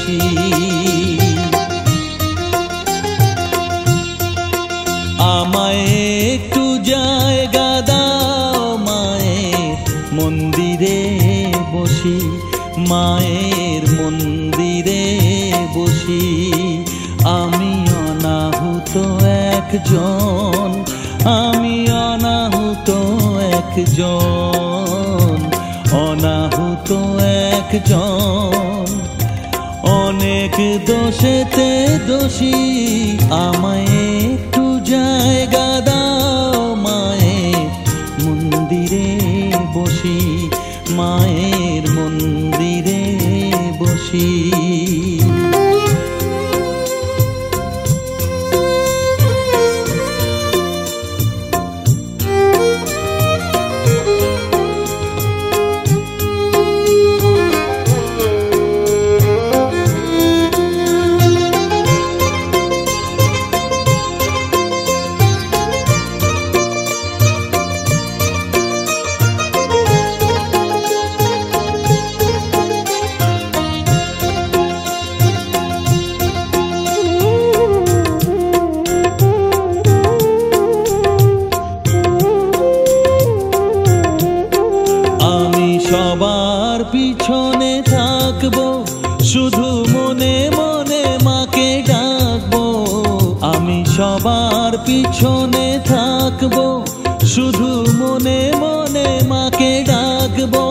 বসি। আমায় একটু জায়গা দাও মায়ের মন্দিরে বসি, মায়ের মন্দিরে বসি। আমি অনাহুত একজন, আমি অনাহুত একজন, অনাহুত একজন। অনেক দোষেতে দোষী, আমায় একটু জায়গা দাও মায়ের মন্দিরে বসি, মায়ের মন্দিরে বসি। সবার পিছনে থাকবো, শুধু মনে মনে মাকে ডাকবো। আমি সবার পিছনে থাকবো, শুধু মনে মনে মাকে ডাকবো।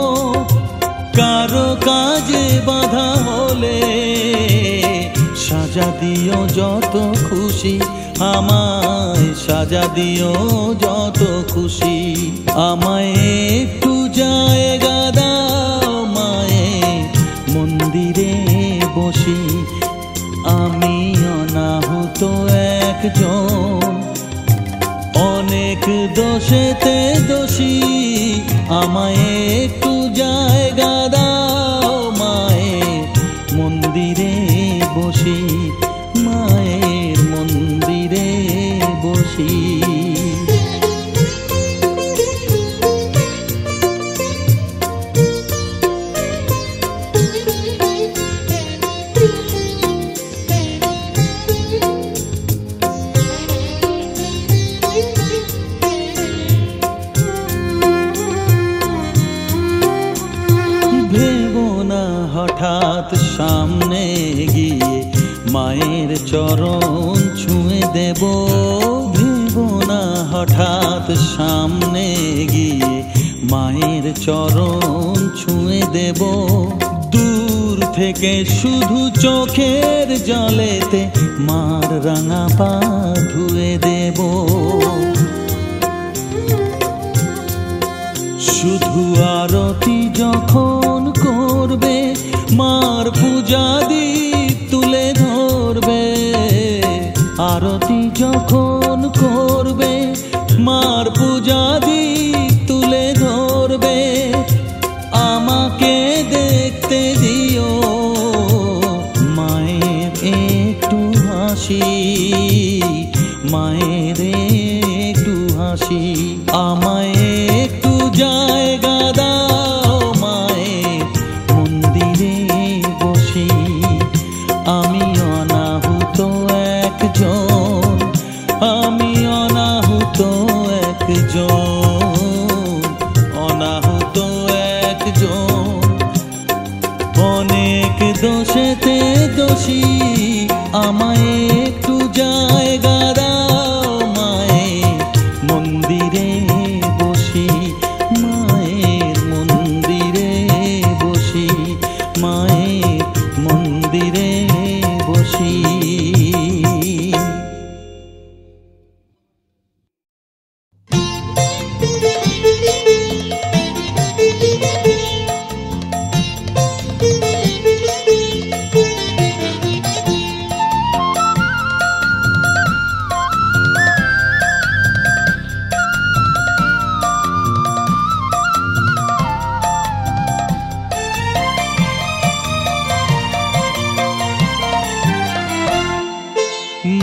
কারো কাজে বাধা হলে সাজা দিও যত খুশি, আমায় সাজা দিও যত খুশি। আমায় একটু জায়গা দাও মায়ের মন্দিরে বসি, আমি অনাহুত একজন। অনেক দোষেতে দোষী, আমায় একটু জায়গা দাও মায়ের মন্দিরে বসি, মায়ের মন্দিরে বসি। হঠাৎ সামনে গিয়ে মায়ের চরণ ছুঁয়ে দেব, ভেবো না হঠাৎ সামনে গিয়ে মায়ের চরণ ছুঁয়ে দেব। দূর থেকে শুধু চোখের জলেতে মার রাঙা পা ধুয়ে দেব। শুধু আরতি যখন করবে, মার পূজা দীপ তুলে ধরবে। আরতি যখন করবে, মার পূজা দীপ তুলে ধরবে। আমাকে দেখতে দিও মায়ের একটু হাসি, মায়ের একটু হাসি। আমায় একটু জায়গা দাও মায়ের মন্দিরে বসি, আমি অনাহুত একজন, আমি অনাহুত একজন, অনাহুত একজন। অনেক দোষেতে দোষী, আমায় একটু জায়গা দাও মায়ের মন্দিরে বসি, মায়ের মন্দিরে বসি, মায়ের মন্দিরে বসি।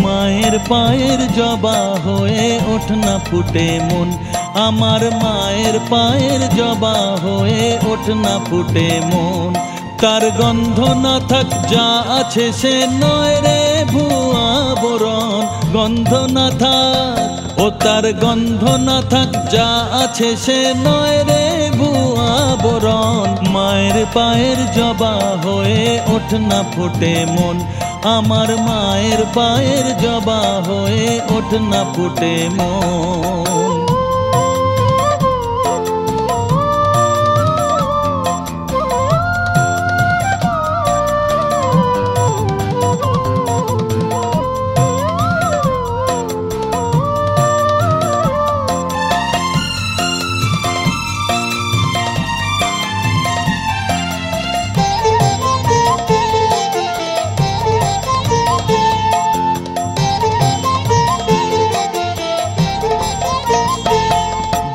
মায়ের পায়ের জবা হয়ে ওঠ না ফুটে মন, আমার মায়ের পায়ের জবা হয়ে ওঠ না ফুটে মন। তার গন্ধ না থাক যা আছে সে নয় রে ভুয়া বরণ। গন্ধ না থাক, ও তার গন্ধ না থাক যা আছে সে নয় রে ভুয়া বরণ। মায়ের পায়ের জবা হয়ে ওঠ না ফুটে মন, আমার মায়ের পায়ের জবা হয়ে ওঠ না ফুটে মন।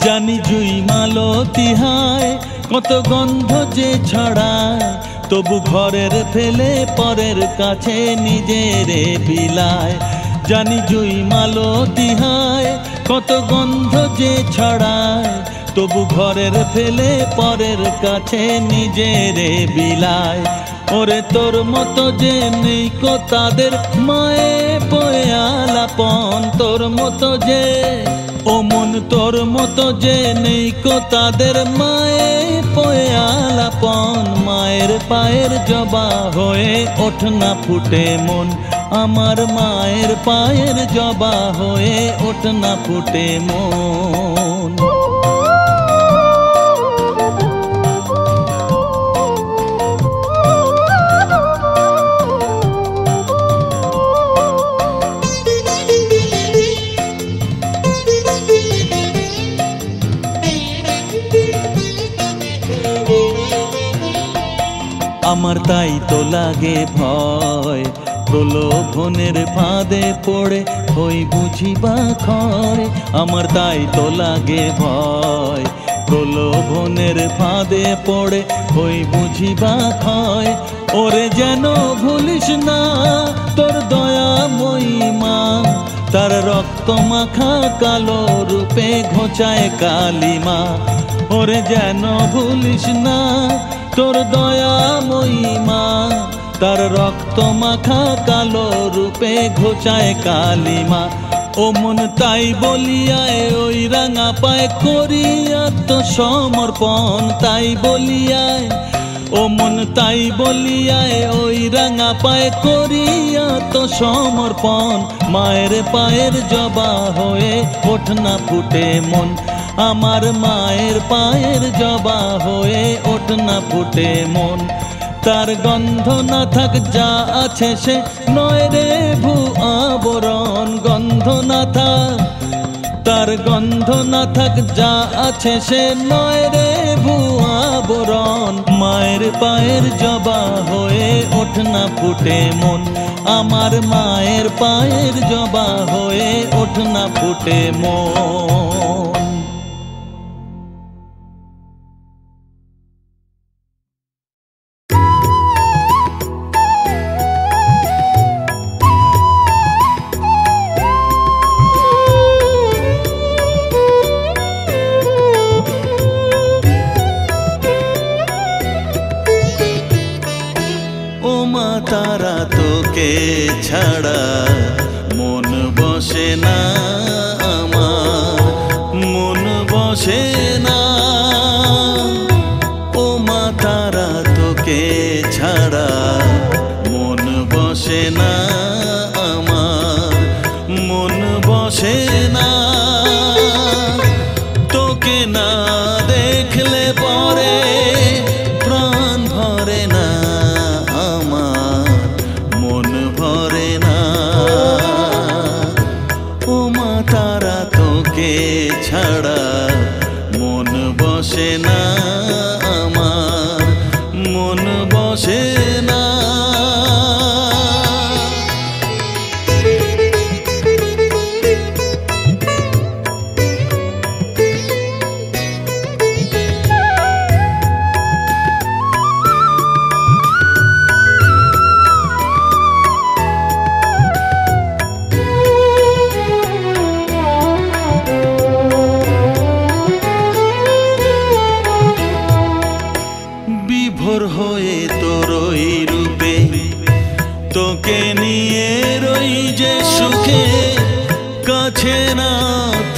জানি জুই মালতী হায় কত গন্ধ যে ছড়ায়, তবু ঘরের ফেলে পরের কাছে নিজেরে বিলায়। জানি জুই মালতী হায় কত গন্ধ যে ছড়ায়, তবু ঘরের ফেলে পরের কাছে নিজেরে বিলায়। ওরে তোর মতো যে নেই কো তাদের মায়ে পয়ে আলাপন, তোর মতো যে ও মন তোর মতো যে নেই কো তাদের মায়ে পয়ে আলাপন। মায়ের পায়ের জবা হয়ে ওঠ না ফুটে মন, আমার মায়ের পায়ের জবা হয়ে ওঠ না ফুটে মন। আমার তাই তো লাগে ভয়, প্রলোভনের ফাঁদে পড়ে হই বুঝি বা ক্ষয়। আমার তাই তো লাগে ভয়, প্রলোভনের ফাঁদে পড়ে হই বুঝি বা ক্ষয়। ওরে যেন ভুলিস না তোর দয়াময়ী মা, তার রক্ত মাখা কালো রূপে ঘোচায় কালিমা। ওরে যেন ভুলিস না তোর দয়াময়ী মা, তার রক্ত মাখা কালো রূপে ঘোচায় কালিমা। ও মন তাই বলিয়ায় ওই রাঙা পায় করি আত্মসমর্পণ, তাই বলিয়ায় ও মন তাই বলিয়ায় ওই রাঙা পায় করি আত্মসমর্পণ। মায়ের পায়ের জবা হয়ে ওঠ না ফুটে মন, আমার মায়ের পায়ের জবা হয়ে ওঠ না ফুটে মন। তার গন্ধ না থাক যা আছে সে নয় রে ভুয়া বরণ। গন্ধ না থাক, তার গন্ধ না থাক যা আছে সে নয় রে ভুয়া বরণ। মায়ের পায়ের জবা হয়ে ওঠ না ফুটে মন, আমার মায়ের পায়ের জবা হয়ে ওঠ না ফুটে মন। তারা তোকে ছাড়া মন বসে না আমার, মন বসে না। ও মা তারা তোকে ছাড়া মন বসে না আমার, মন বসে না। তোকে না দেখলে পরে প্রাণ ভরে না, মন ভরে না। ও মা সুখে কাছে না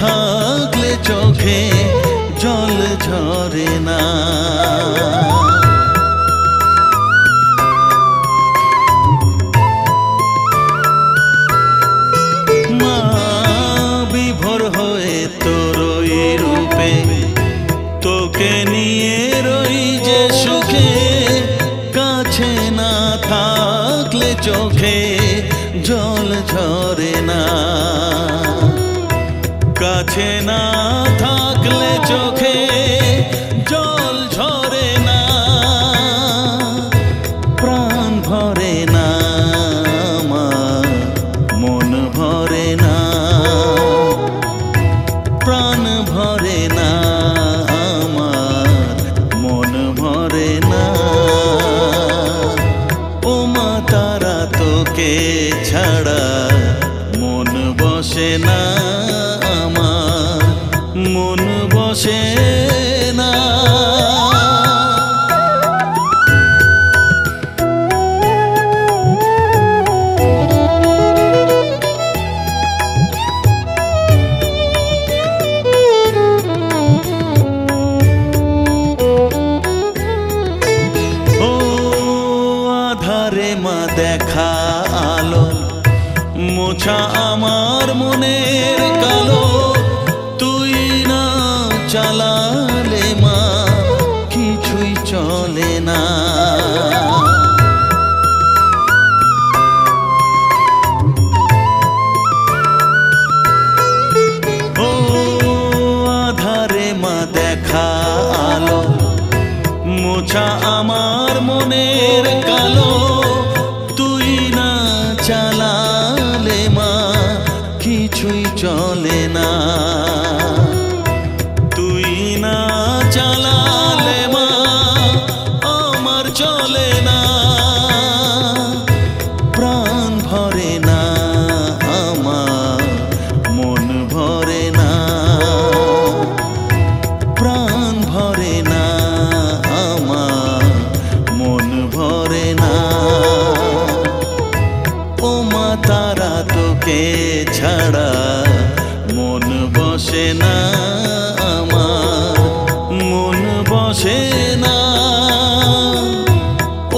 থাকলে চোখে জল ঝরে না। মা বিভোর হয়ে তোর ওই রূপে তোকে নিয়ে রই যে সুখে কাছে না থাকলে চোখে জল ঝরে না। কাছে না থাকলে চোখে জল ঝরে না। প্রাণ ভরে না আমার মন ভরে না। প্রাণ ভরে না আমার মন ভরে না। ও মা তারা তোকে ছাড়া মন বসে না আমার মন বসে না। ও আধারে মা দেখা আলো মোছা আমার মনের কালো। তুই না চালালে মা কিছুই চলে না। ও আধারে মা দেখা আলো মোছা আমার মনের কালো। তুই না চালালে মা কিছুই চলে না। তুই না চালালে মা আমার চলে না। প্রাণ ভরে না আমার মন ভরে না। প্রাণ ভরে না আমার মন ভরে না। ও মা তারা তোকে ছাড়া মন বসে না আমার মন বসে না।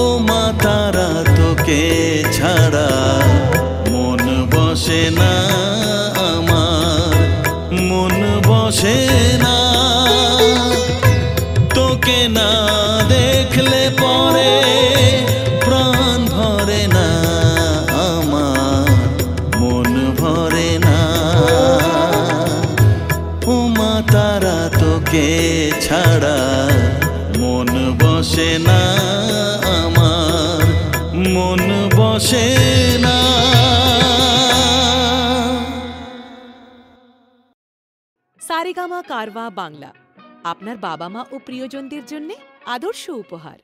ও মা তারা তোকে ছাড়া মন বসে না আমার মন বসে না। তোকে না দেখলে পরে প্রাণ ভরে না আমার মন ভরে না। ও মা তারা তোকে ছাড়া মন বসে না আমার মন বসে না। সারেগামা কারওয়া বাংলা আপনার বাবা মা ও প্রিয়জনদের জন্য আদর্শ উপহার।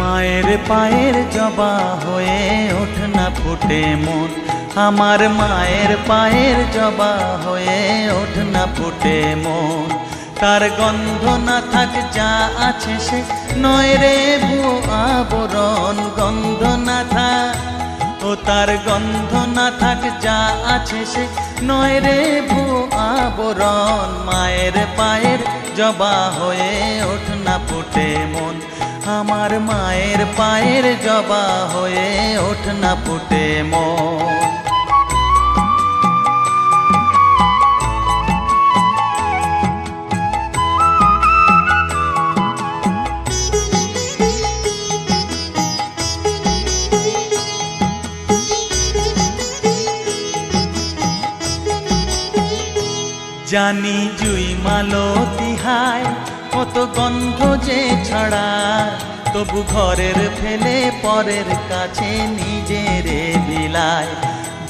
মায়ের পায়ের জবা হয়ে ওঠ না ফুটে মন। আমার মায়ের পায়ের জবা হয়ে ওঠ না ফুটে মন। তার গন্ধ না থাক যা আছে সে নয় রে ভুয়ো আবরণ। গন্ধ না থাক ও তার গন্ধ না থাক যা আছে সে নয় রে ভুয়ো আবরণ। মায়ের পায়ের জবা হয়ে ওঠ না ফুটে মন। আমার মায়ের পায়ের জবা হয়ে ওঠ না ফুটে মন। জানি জুই মালতী হায় কত গন্ধ যে ছড়ায়। তবু ঘরের ফেলে পরের কাছে নিজেরে বিলায়।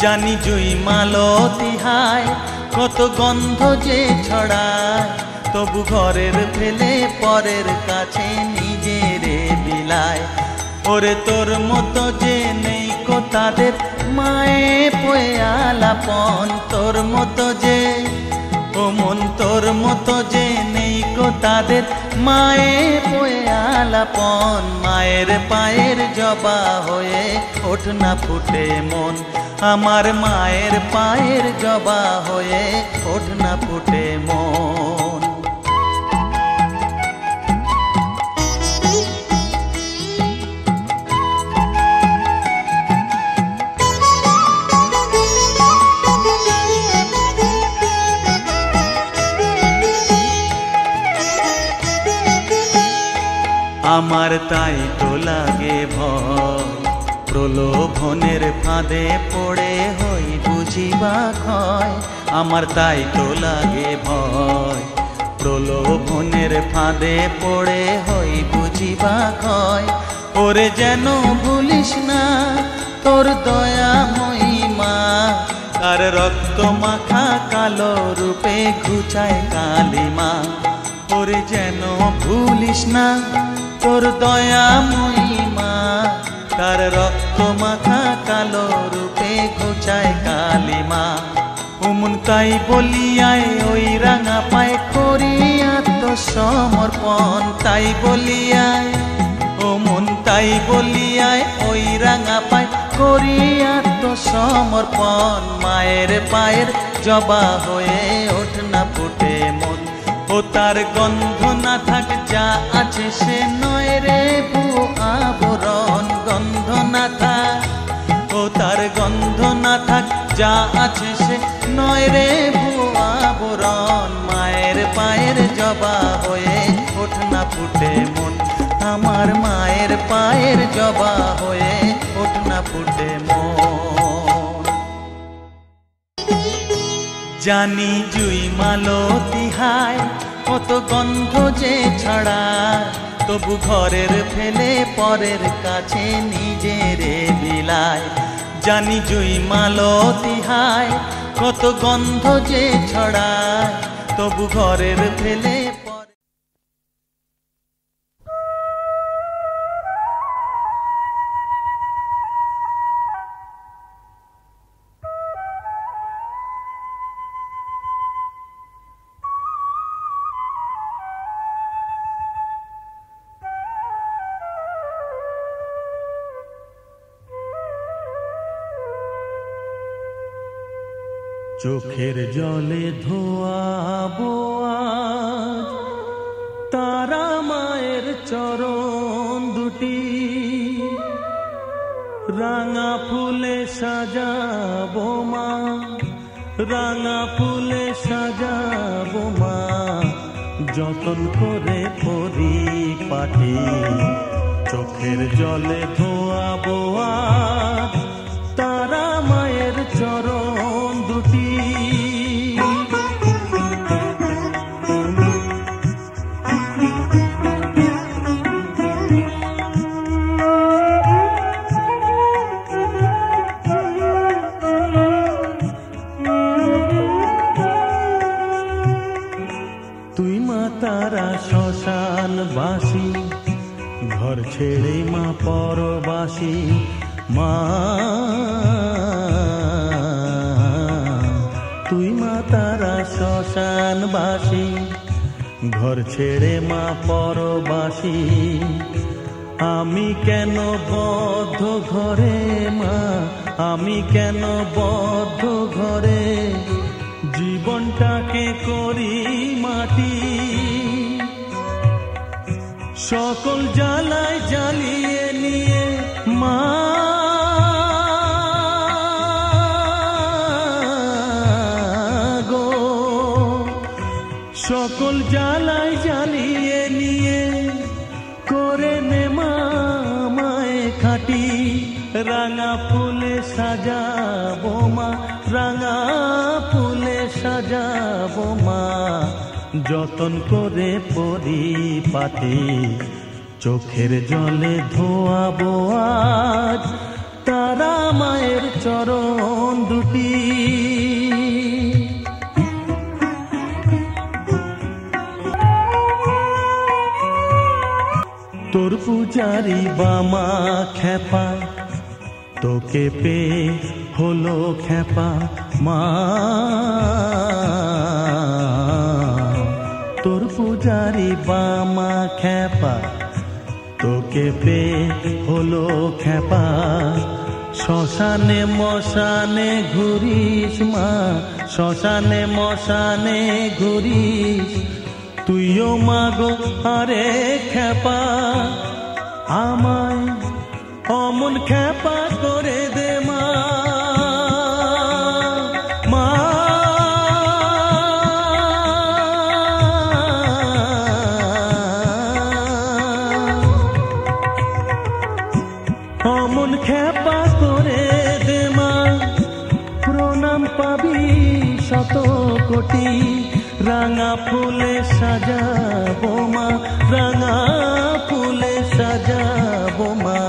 জানি জুই মালতী হায় কত গন্ধ যে ছড়ায়। তবু ঘরের ফেলে পরের কাছে নিজেরে বিলায়। ও ওরে তোর মতো যে নেই কো তাদের মায়ে পয়ে আলাপন, তোর মতো যে ও মন তোর মতো যে নেই কো তাদের মায়ে পয়ে আলাপন। মায়ের পায়ের জবা হয়ে ওঠ না ফুটে মন, আমার মায়ের পায়ের জবা হয়ে ওঠ না ফুটে মন। আমার তাই তো লাগে ভয়, প্রলোভনের ফাঁদে পড়ে হই বুঝিবা ক্ষয়। আমার তাই তো লাগে ভয়, প্রলোভনের ফাঁদে পড়ে হই বুঝিবা ক্ষয়। ওরে যেন ভুলিস না তোর দয়া মহিমা, তার রক্ত মাখা কালো রূপে ঘুচায় কালিমা। ওরে যেন ভুলিস না তোর দয়া মহিমা, তার রক্ত মাখা কালো রূপে ঘুচায় কালিমা। উমন তাই বলিয়ায় ওই রাঙা পায় করি আত্মসমর্পণ, তাই বলিয়ায় ও মন তাই বলিয়ায় ওই রাঙা পায় করি আত্মসমর্পণ। মায়ের পায়ের জবা হয়ে ওঠ না ফুটে মন, ও তার গন্ধ না থাক যা আছে সে নয় রে ভুয়ো আবরণ। গন্ধ না থাক ও তার গন্ধ না থাক যা আছে সে নয় রে ভুয়ো আবরণ। মায়ের পায়ের জবা হয়ে ওঠ না ফুটে মন, আমার মায়ের পায়ের জবা হয়ে ওঠ না ফুটে মন। জানি জুই মালতী হায় কত গন্ধ যে ছড়ায়, তবু ঘরের ফেলে পরের কাছে নিজেরে বিলায়। জানি জুই মালতী হায় কত গন্ধ যে ছড়ায়, তবু ঘরের ফেলে চোখের জলে ধোয়াবো আজ তারা মায়ের চরণ দুটি, রাঙা ফুলে সাজাবো মা, রাঙা ফুলে সাজাবো মা, যতন করে পরিপাটি। চোখের জলে ধোয়াবো আজ তারা মায়ের চরণ দুটি। তুই মা তারা শ্মশানবাসী, ঘর ছেড়ে মা পরবাসী। মা তুই মা তারা শ্মশানবাসী, ঘর ছেড়ে মা পরবাসী। আমি কেন বদ্ধ ঘরে মা, আমি কেন বদ্ধ ঘরে, জীবনটাকে করি মাটি। সকল জ্বালায় জ্বালিয়ে নিয়ে মা গো, সকল জ্বালায় জ্বালিয়ে নিয়ে করে নে মা মায়ে খাটি। রাঙা ফুলে সাজাবো মা, রাঙা ফুলে সাজাবো মা, যতন করে পরিপাটি। চোখের জলে ধোয়াবো আজ তারা মায়ের চরণ দুটি। তোর পূজারি বামা খেপা, তোকে পে হলো খেপা মা। তোর পূজারি বামা খেপা, তোকে পে হলো খেপা। শ্মশানে মশানে ঘুরিস মা, শ্মশানে মশানে ঘুরিস, তুইও মাগো আরে খেপা। আমায় অমন খেপা করে দে মা, মা। অমন খেপা করে দে মা, প্রণাম পাবি শত কোটি। রাঙা ফুলে সাজাবো মা, রাঙা ফুলে সাজাবো মা।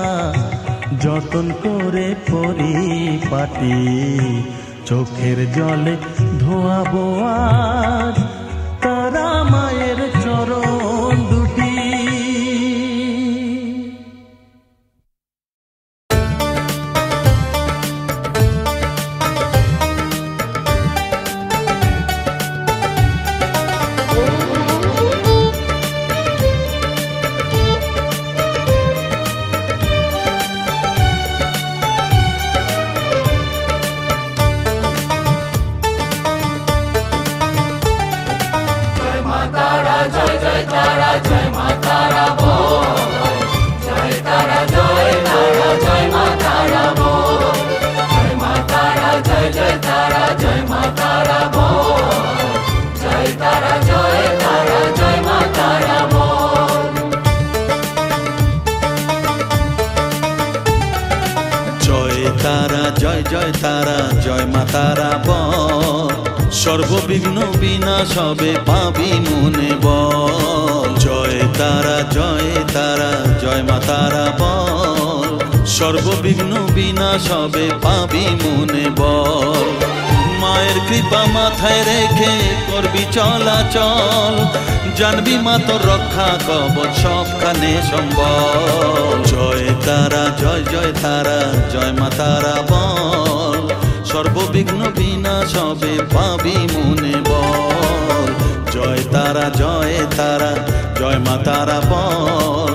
যতন করে পরিপাটি, চোখের জলে ধোয়াবো আজ তারা মায়ের চরণ দুটি। জয় জয় তারা জয় মা তারা বল, সর্ববিঘ্ন বিনাশ হবে পাবি মনে বল। জয় তারা জয় মা তারা বল, সর্ববিঘ্ন বিনাশ হবে পাবি মনে বল। মায়ের কৃপা মাথায় রেখে করবি চলাচল, জানবি মা তোর রক্ষা কবচ সবখানে সম্বল। জয় তারা জয় মা তারা বল, সর্ববিঘ্ন বিনাশ হবে পাবি মনে বল। জয় তারা জয় মা তারা বল,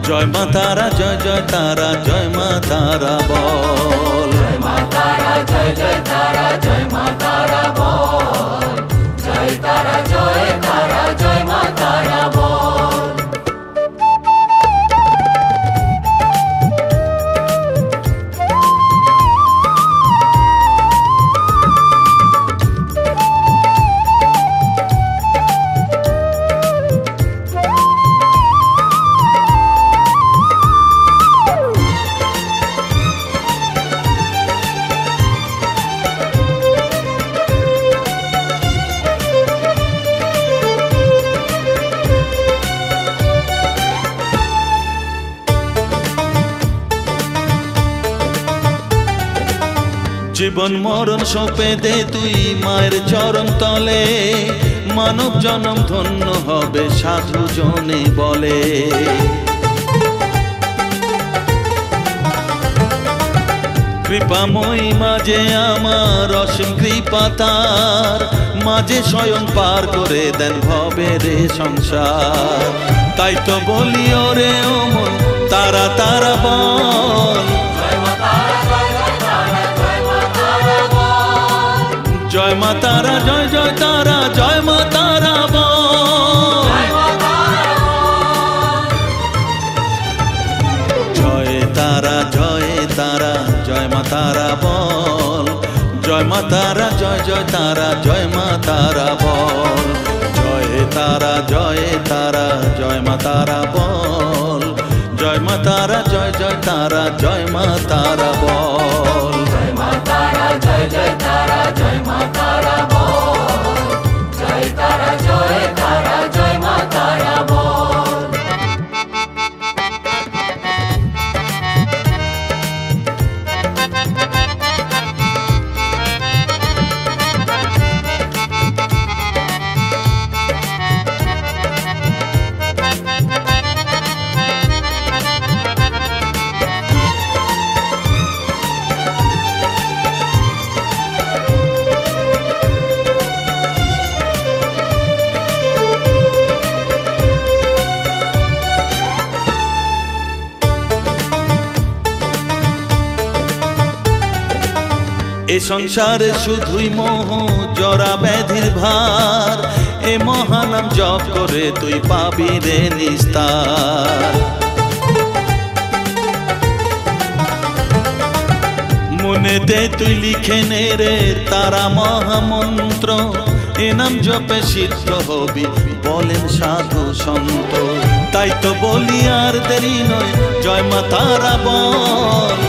জয় মা তারা জয় মা তারা বল। জয় মা তারা জয় মা তারা বল, জয় তারা জয় মা তারা বল। জীবন মরণ সঁপে দে তুই মায়ের চরণ তলে, মানব জনম ধন্য হবে সাধু জনে বলে। কৃপাময়ী মাঝে আমার অসীম কৃপা তার, মাঝে স্বয়ং পার করে দেন ভবের সংসার। তাই তো বলি ওরে ওমন তারা তারা বল, জয় মা তারা জয় তারা জয় মা তারা বল। জয় তারা জয় মা তারা বল, জয় মা তারা জয় তারা জয় মা তারা বল। জয় তারা জয় মা তারা বল, জয় মা তারা জয় তারা জয় মা তারা বল। জয় মা তারা জয় তারা জয় মা তারা বল, জয় তারা জয় মা তারা বল। এ সংসারে শুধুই মোহ জরা ব্যাধির ভার, এ মহানাম জপ করে তুই পাবি রে নিস্তার। মনেতে তুই লিখে নে রে তারা মহামন্ত্র, এ নাম জপে সিদ্ধ হবি বলেন সাধু সন্ত। তাই তো বলি আর দেরি নয়, জয় মা তারা বল,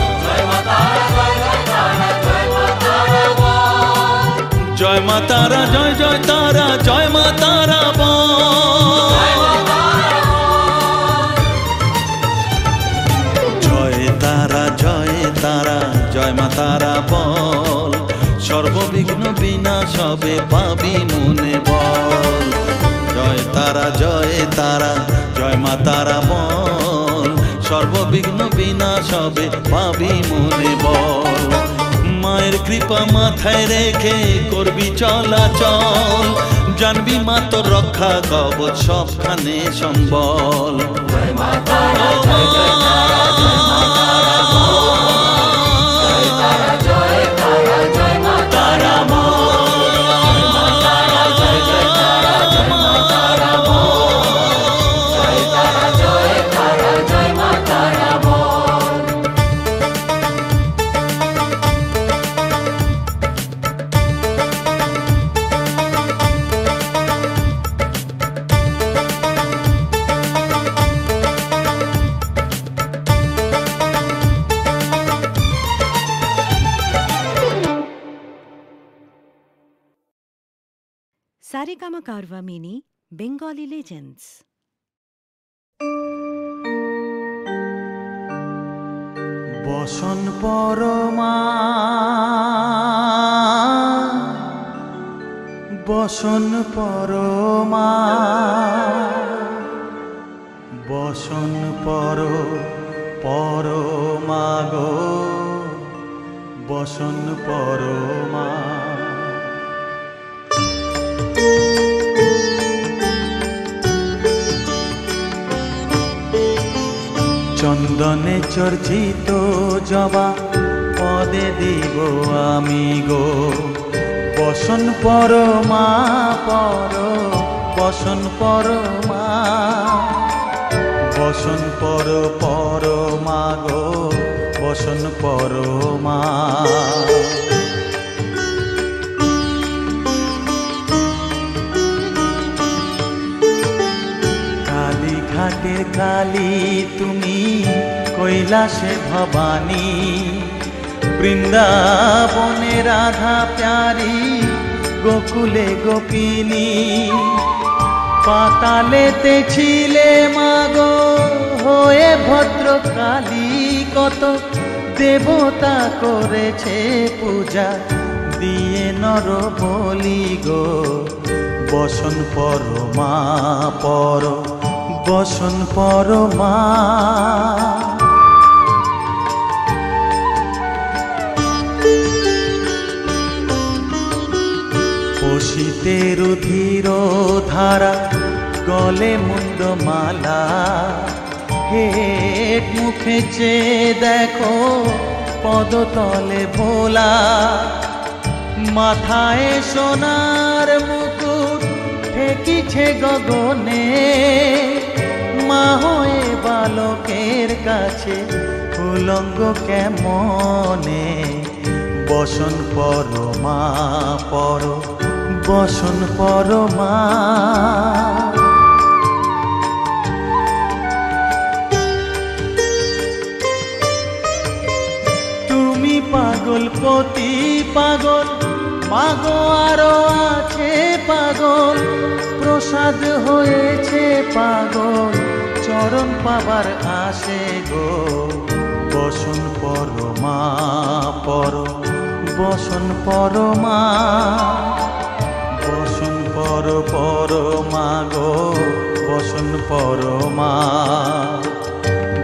জয় মা তারা, জয় জয় তারা, জয় মা তারা বল, জয় তারা, জয় তারা, জয় মা তারা বল, সর্ববিঘ্ন বিনাশ হবে পাবি মনে বল। জয় তারা, জয় তারা, জয় মা তারা বল, সর্ববিঘ্ন বিনাশ হবে পাবি মনে বল। মায়ের কৃপা মাথায় রেখে করবি চলাচল, জানবি মা তোর রক্ষা কবচ সবখানে সম্বল। জয় মা তারা, জয় জয় তারা, জয় মা তারা বল, জয় তারা, জয় তারা, জয় মা তারা বল, জয় মা তারা, জয় জয় তারা, জয় মা তারা বল, জয় তারা, জয় তারা, জয় মা তারা বল। Saregama Carvaan mini Bengali legends. বসন পরমা, বসন পরমা, বসন পরমা গো, বসন পরমা। চন্দনে চর্চিত জবা পদে দিব আমি গো, বসন পরমা পর, বসন পরমা, বসন পরমা গো, বসন পরমা। ঘাটের কালী তুমি, কৈলাসে ভবানী, বৃন্দাবনে রাধা প্যারি, গোকুলে গোপিনী। পাতালেতে ছিলে মাগো হয়ে ভদ্রকালী, কত দেবতা করেছে পূজা দিয়ে নর বলি গো, বসন পরমা পর, বসন পরমা। পশিতে রুধির ধারা, গলে মুন্ড মালা, হেট মুখে চেয়ে দেখো পদতলে ভোলা। মাথায় সোনার মুকুট ঠেকিছে গগনে, মা হয়ে বালকের কাছে উলঙ্গ কেমনে, বসন পরমা পর, বসন পরমা। তুমি পাগল পতি পাগল, মাগো আরো আছে পাগল, প্রসাদ হয়েছে পাগল, চরণ পাবার আসে গো, বসন পরমা পর, বসন পরমা। বসন পরমা গো, বসন পরমা,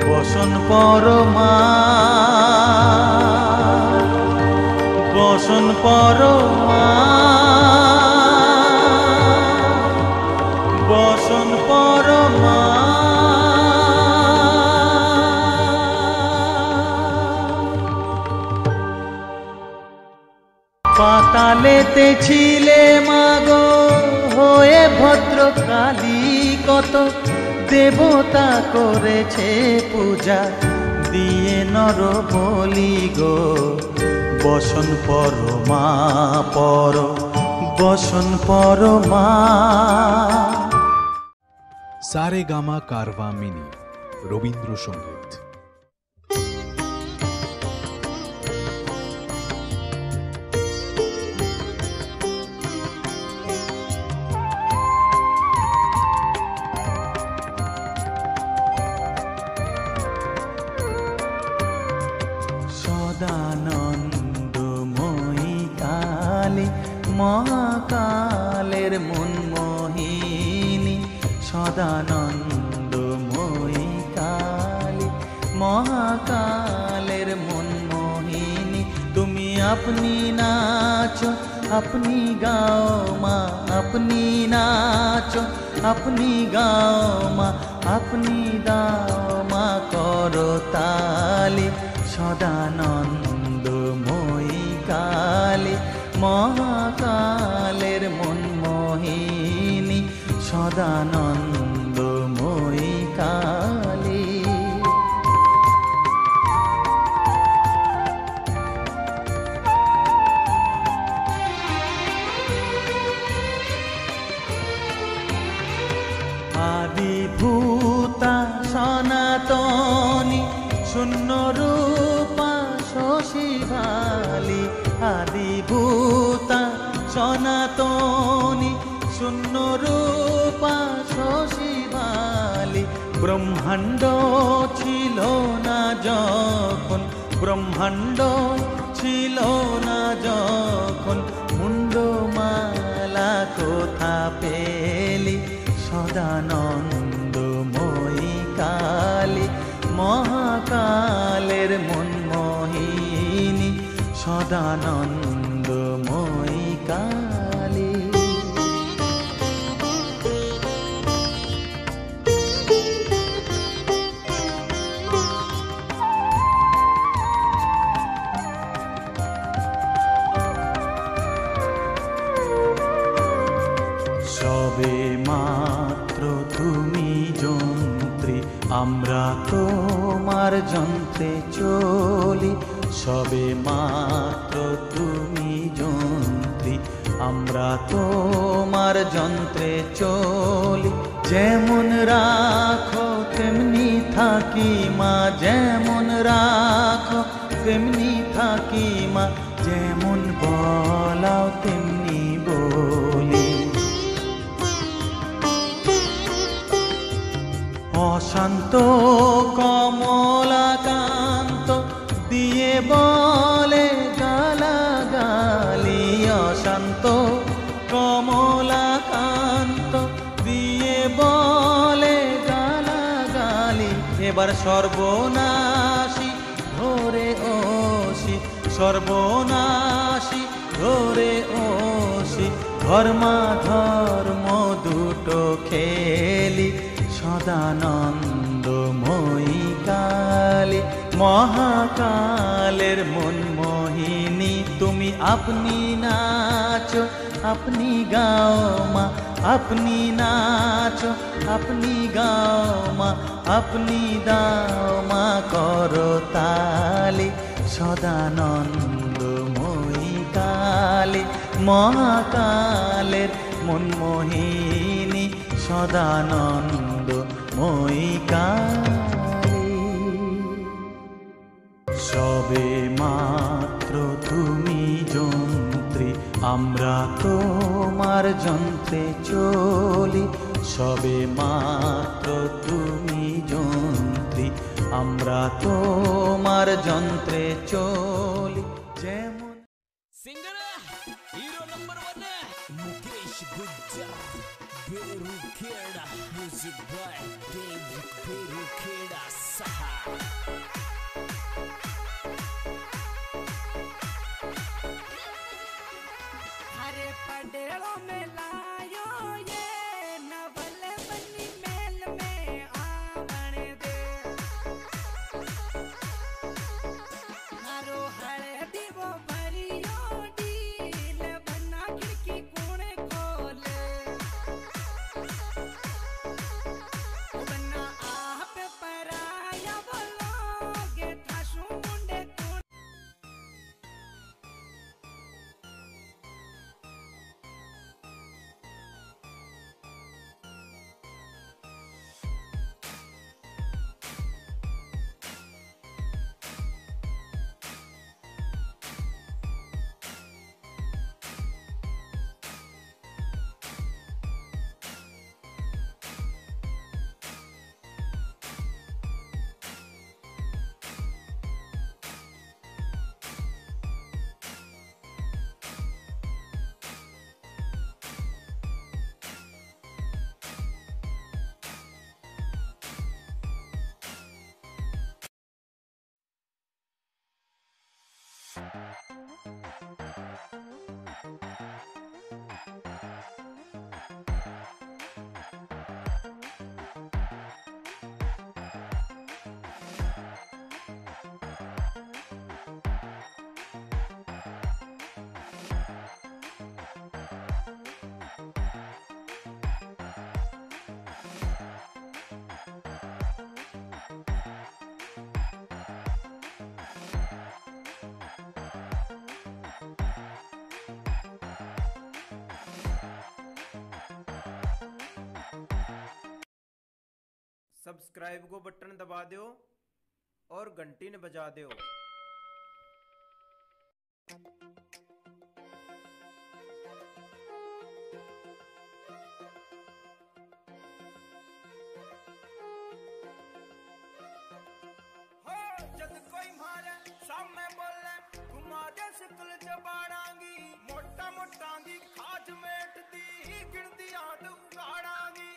বসন পরমা, বসন পরমা, বসন পরমা। এনেছিলে মাগো হয়ে ভদ্রকালী, কত দেবতা করেছে পূজা দিয়ে নর বলি গো। বসন পরমা পর, বসন পরমা। সারেগামা কারভা মিনি রবীন্দ্রসঙ্গীত। সদানন্দময়ী কালী মহাকালের মনমোহিনী, সদানন্দময়ী কালী মহাকালের মনমোহিনী। তুমি আপনি নাচো আপনি গাও মা, আপনি নাচো আপনি গাও মা, আপনি দাও মা করো তালি। সদানন্দময়ী কালী মহাকালের মনমোহিনী, সদানন্দময়ী কালী। আদিভূতা সনাতনী শূন্য রূপা শশী ভালি, আদিভূতা সনাতনী শূন্য রূপা শশী ভালি। ব্রহ্মাণ্ড ছিল না যখন, ব্রহ্মাণ্ড ছিল না যখন, মুন্ডমালা কোথা পেলি। সদানন্দময়ী কালী মহাকালের মনমোহিনী, সদানন্দময়ী কালী। সবে মাত্র তুমি যন্ত্রী, আমরা তোমার যন্ত্রে চলি। সবে মাত্র তুমি যন্ত্রী, আমরা তোমার যন্ত্রে চলি। যেমন রাখো তেমনি থাকি মা, যেমন রাখো তেমনি থাকি মা, যেমন বলাও তেমনি বলি। অশান্ত কমলাকান্ত দিয়ে বলে গালাগালি, অশান্ত কমলাকান্ত দিয়ে বলে গালাগালি। এবার সর্বনাশী ধরে ওসি, সর্বনাশী ধরে ওসি, ধর্মাধর্ম দুটো খেলি। সদানন্দময়ী কালী মহাকালের মনমোহিনী, তুমি আপনি নাচো আপনি গাও মা, আপনি নাচো আপনি গাও মা, আপনি দাও মা করো তালি। সদানন্দময়ী কালী মহাকালের মনমোহিনী, সদানন্দময়ী কালী। সবে মাত্র তুমি যন্ত্রী, আমরা তোমার যন্ত্রে চলি। সবে মাত্র তুমি যন্ত্রী, আমরা তোমার যন্ত্রে চলি। যেমন singer hero number 1 Mukesh Gujjar Berukheda music by David Berukheda सहा हरे पडेड़ों में लायो ये नवल बनी मेल में आवन दे मारो हरे दीवो भरियो डील बना के सब्सक्राइब को बटन दबा दो और घंटी ने बजा दो। जद कोई मारे सामने बोले घुमा दे सकल जबाड़ांगी, मोटा मोटा दी खाज मेट दी गिनती आद उगाड़ांगी।